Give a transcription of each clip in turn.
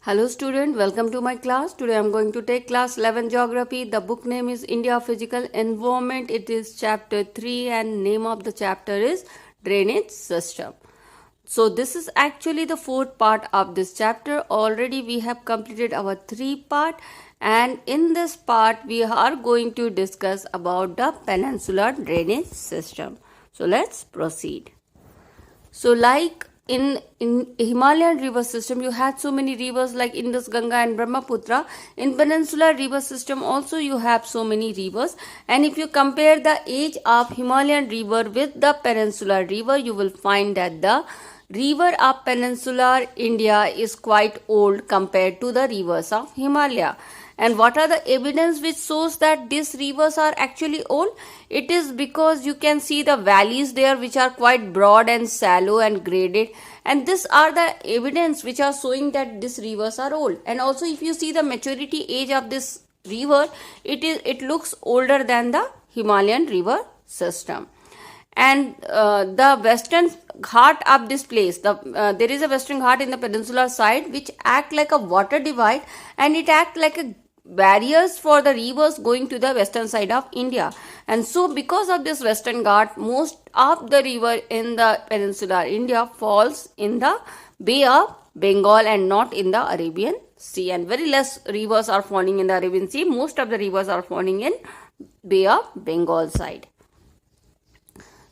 Hello student, welcome to my class. Today I am going to take class 11 geography. The book name is India Physical Environment. It is chapter 3 and name of the chapter is Drainage System. So this is actually the fourth part of this chapter. Already we have completed our 3 part, and in this part we are going to discuss about the peninsular drainage system. So let's proceed. So like in Himalayan river system, you had so many rivers like Indus, Ganga and Brahmaputra. In peninsular river system also you have so many rivers, and if you compare the age of Himalayan river with the peninsular river, you will find that the river of peninsular India is quite old compared to the rivers of Himalaya. And what are the evidence which shows that these rivers are actually old? It is because you can see the valleys there which are quite broad and shallow and graded, and these are the evidence which are showing that these rivers are old. And also if you see the maturity age of this river, it looks older than the Himalayan river system. And the western ghat of this place, there is a western ghat in the peninsular side which act like a water divide, and it act like a barriers for the rivers going to the western side of India. And so because of this western ghat, most of the river in the peninsular India falls in the Bay of Bengal and not in the Arabian Sea, and very less rivers are falling in the Arabian Sea. Most of the rivers are falling in Bay of Bengal side.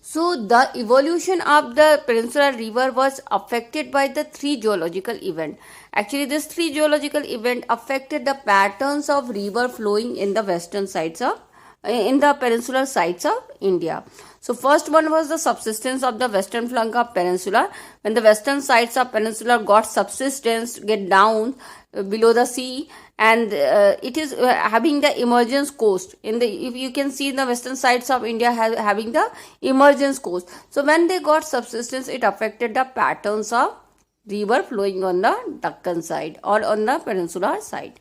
So the evolution of the peninsular river was affected by the 3 geological events. Actually, these 3 geological events affected the patterns of river flowing in the western sides of in the peninsular sides of India. So first one was the subsidence of the western flank of peninsula. When the western sides of peninsula got subsidence, get down below the sea, and it is having the emergence coast. If you can see the western sides of India having the emergence coast. So when they got subsidence, it affected the patterns of river flowing on the Deccan side or on the peninsular side.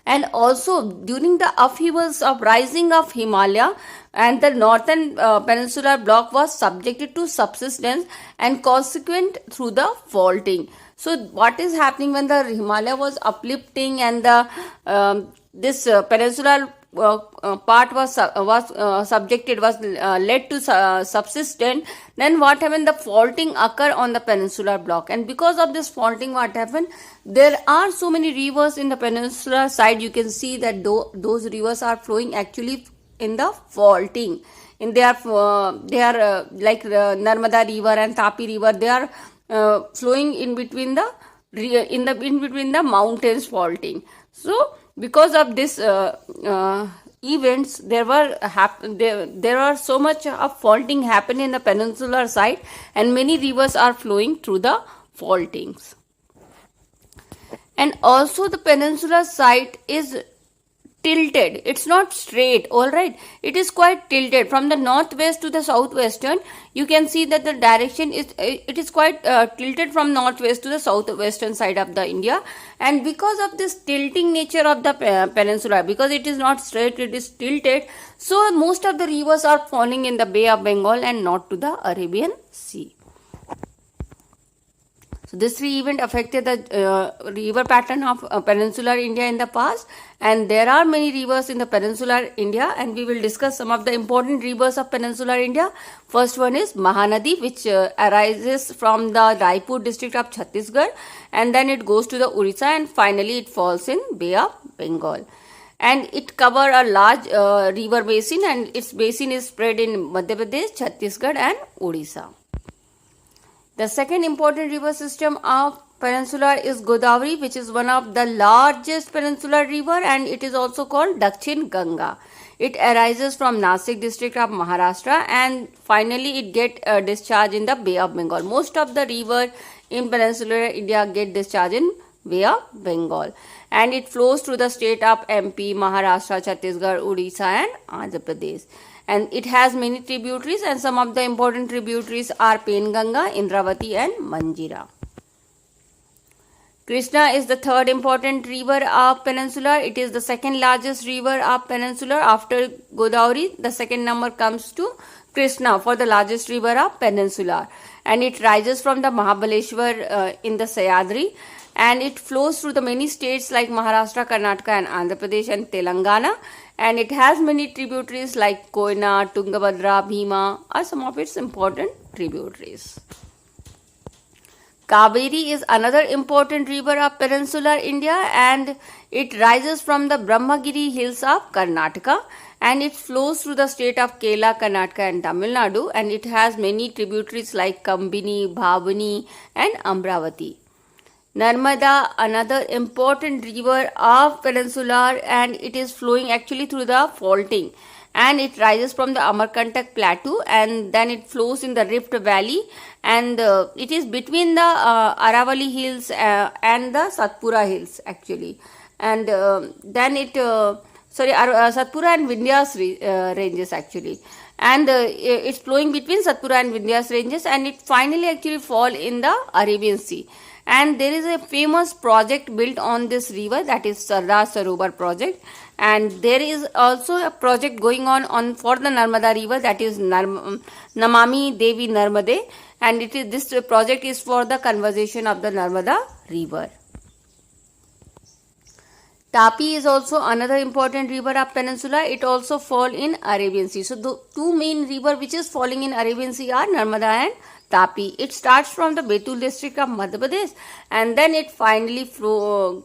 And also during the upheavals of rising of Himalaya, and the northern peninsular block was subjected to subsidence and consequent through the faulting. So what is happening when the Himalaya was uplifting and the this peninsular part was subjected, was led to subsidence, then what happened? The faulting occur on the peninsular block, and because of this faulting, what happened? There are so many rivers in the peninsular side. You can see that those rivers are flowing actually in the faulting. And they are like Narmada river and Tapi river. They are flowing in between the mountains faulting. So because of this events, there are so much of faulting happen in the peninsular side, and many rivers are flowing through the faultings. And also the peninsular side is tilted. It's not straight, all right. It is quite tilted from the northwest to the southwestern. You can see that the direction is quite tilted from northwest to the southwestern side of the India. And because of this tilting nature of the peninsula, because it is not straight, it is tilted, so most of the rivers are falling in the Bay of Bengal and not to the Arabian Sea. So this 3 events affected the river pattern of peninsular India in the past, and there are many rivers in the peninsular India, and we will discuss some of the important rivers of peninsular India. First one is Mahanadi, which arises from the Raipur district of Chhattisgarh, and then it goes to the Orissa, and finally it falls in Bay of Bengal. And it covers a large river basin, and its basin is spread in Madhya Pradesh, Chhattisgarh and Orissa. The second important river system of peninsula is Godavari, which is one of the largest peninsular river, and it is also called Dakshin Ganga. It arises from Nasik district of Maharashtra, and finally it get discharged in the Bay of Bengal. Most of the river in peninsular India get discharged in Bay of Bengal, and it flows through the state of MP, Maharashtra, Chhattisgarh, Odisha and Andhra Pradesh. And it has many tributaries, and some of the important tributaries are Penganga, Indravati and Manjira. Krishna is the third important river of Peninsular. It is the second largest river of Peninsular after Godavari. The second number comes to Krishna for the largest river of Peninsula, and it rises from the Mahabaleshwar in the Sayadri, and it flows through the many states like Maharashtra, Karnataka and Andhra Pradesh and Telangana, and it has many tributaries like Koyna, Tungabhadra, Bhima are some of its important tributaries. Kaveri is another important river of peninsular India, and it rises from the Brahmagiri hills of Karnataka, and it flows through the state of Kerala, Karnataka and Tamil Nadu, and it has many tributaries like Kambini, Bhavani and Amravati. Narmada, another important river of peninsular, and it is flowing actually through the faulting, and it rises from the Amarkantak plateau, and then it flows in the Rift Valley, and it is between the Aravali hills and the Satpura hills actually, and then it Satpura and Vindhyas ranges actually, and it's flowing between Satpura and Vindhyas ranges, and it finally actually fall in the Arabian Sea. And there is a famous project built on this river, that is Sardar Sarovar project, and there is also a project going on for the Narmada river, that is Namami Devi Narmade, and this project is for the conservation of the Narmada river. Tapi is also another important river of peninsula. It also fall in Arabian Sea. So the two main river which is falling in Arabian Sea are Narmada and Tapi. It starts from the Betul district of Madhya Pradesh, and then it finally flow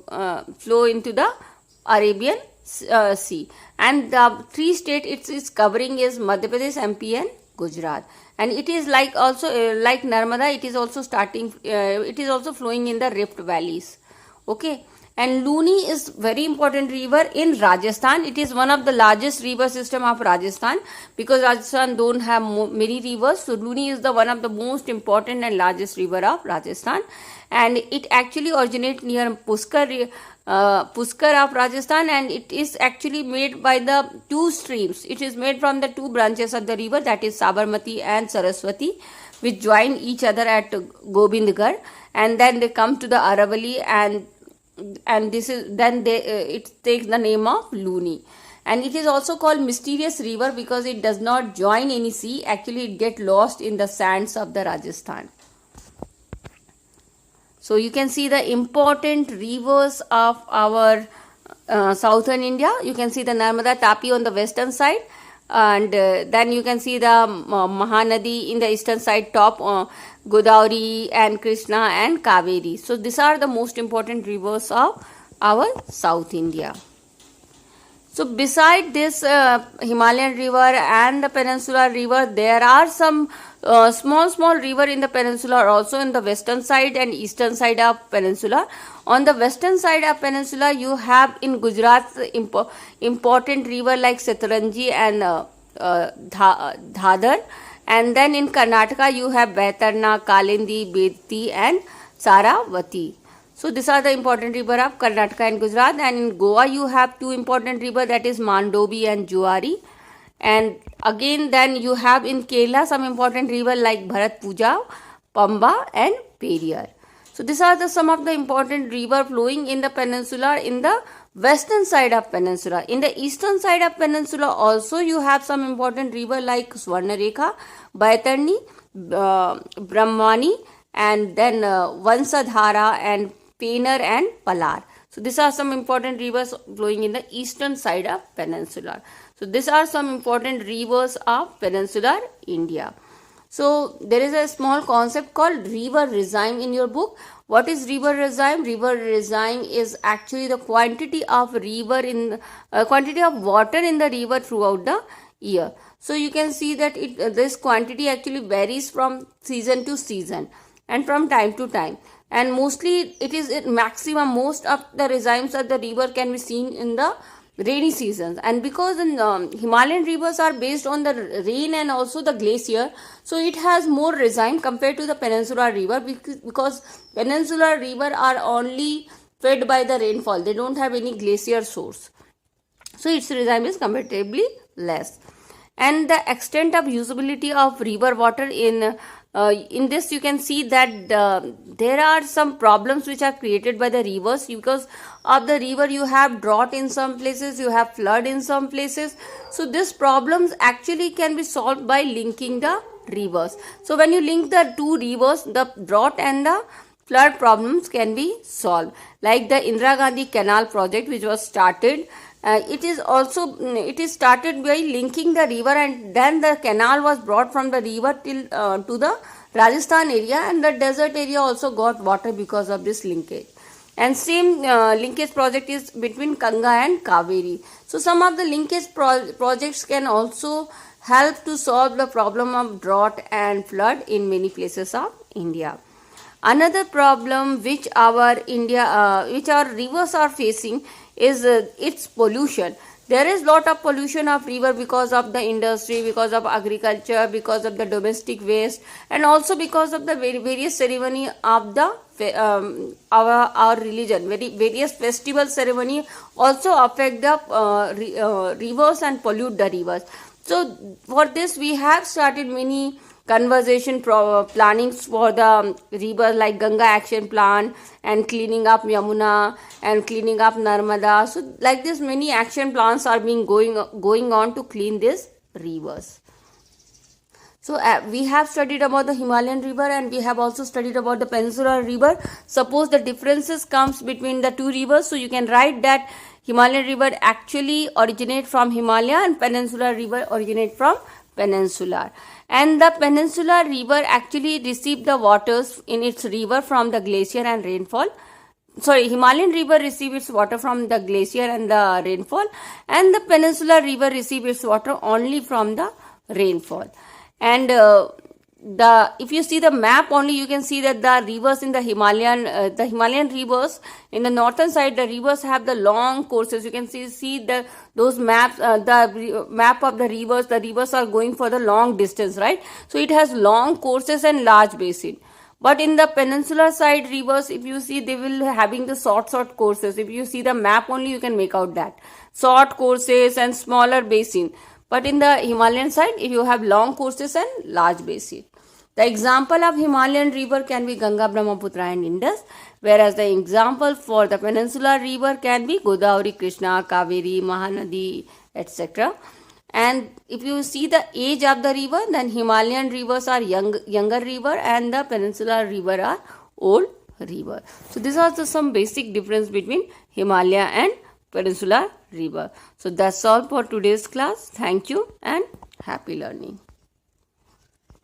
into the Arabian Sea. And the three states it is covering is Madhya Pradesh, MP and Gujarat. And it is like also like Narmada, it is also flowing in the Rift valleys. Okay. And Luni is very important river in Rajasthan. It is one of the largest river system of Rajasthan, because Rajasthan don't have many rivers. So Luni is the one of the most important and largest river of Rajasthan, and it actually originates near Pushkar of Rajasthan, and it is actually made by the two streams. It is made from the two branches of the river, that is Sabarmati and Saraswati, which join each other at Gobindgarh, and then they come to the Aravali, and this is then it takes the name of Luni. And it is also called mysterious river because it does not join any sea. Actually it get lost in the sands of the Rajasthan. So you can see the important rivers of our southern India. You can see the Narmada, Tapi on the western side, and then you can see the Mahanadi in the eastern side, top Godavari and Krishna and Kaveri. So these are the most important rivers of our South India. So beside this Himalayan river and the peninsular river, there are some small river in the peninsula, also in the western side and eastern side of peninsula. On the western side of peninsula, you have in Gujarat important river like Satrangi and Dhadar. And then in Karnataka, you have Baitarna, Kalindi, Bedti and Saravati. So these are the important river of Karnataka and Gujarat. And in Goa, you have two important river, that is Mandovi and Juari. And again, then you have in Kerala some important river like Bharatpuja, Pamba and Periyar. So these are some of the important river flowing in the peninsula in the western side of peninsula. In the eastern side of peninsula also you have some important river like Swarnarekha, Baitarni, Brahmani, and then Vansadhara and Penar and Palar. So these are some important rivers flowing in the eastern side of peninsula. So these are some important rivers of peninsular India. So there is a small concept called river regime in your book. What is river regime? River regime is actually the quantity of quantity of water in the river throughout the year. So you can see that this quantity actually varies from season to season and from time to time. And mostly it is at maximum, most of the regimes of the river can be seen in the rainy seasons. And because Himalayan rivers are based on the rain and also the glacier, so it has more regime compared to the peninsular river, because peninsular river are only fed by the rainfall. They don't have any glacier source. So its regime is comparatively less. And the extent of usability of river water in in this you can see that there are some problems which are created by the rivers. Because of the river you have drought in some places, you have flood in some places. So these problems actually can be solved by linking the rivers. So when you link the two rivers, the drought and the flood problems can be solved. Like the Indira Gandhi Canal project which was started, it is started by linking the river, and then the canal was brought from the river till to the Rajasthan area, and the desert area also got water because of this linkage. And same linkage project is between Ganga and Kaveri. So some of the linkage projects can also help to solve the problem of drought and flood in many places of India. Another problem which our rivers are facing is its pollution. There is lot of pollution of river because of the industry, because of agriculture, because of the domestic waste, and also because of the various ceremony of the our religion. Various festival ceremony also affect the rivers and pollute the rivers. So for this we have started many conservation plannings for the river, like Ganga Action Plan and cleaning up Yamuna and cleaning up Narmada. So like this many action plans are being going on to clean these rivers. So we have studied about the Himalayan river, and we have also studied about the Peninsular river. Suppose the differences comes between the two rivers, so you can write that Himalayan river actually originate from Himalaya and Peninsular river originate from Peninsular. And the Peninsular river actually received the waters in its river from the glacier and rainfall. Himalayan river receives its water from the glacier and the rainfall, and the Peninsular river receives its water only from the rainfall. And if you see the map only, you can see that the rivers in the Himalayan rivers in the northern side, the rivers have the long courses. You can see those maps, the map of the rivers are going for the long distance, right? So it has long courses and large basin. But in the peninsular side rivers, if you see, they will having the short courses. If you see the map only, you can make out that short courses and smaller basin. But in the Himalayan side, you have long courses and large basin. The example of Himalayan river can be Ganga, Brahmaputra and Indus, whereas the example for the peninsular river can be Godavari, Krishna, Kaveri, Mahanadi, etc. And if you see the age of the river, then Himalayan rivers are younger river and the peninsular river are old river. So these are some basic difference between Himalaya and peninsular river. So that's all for today's class. Thank you and happy learning.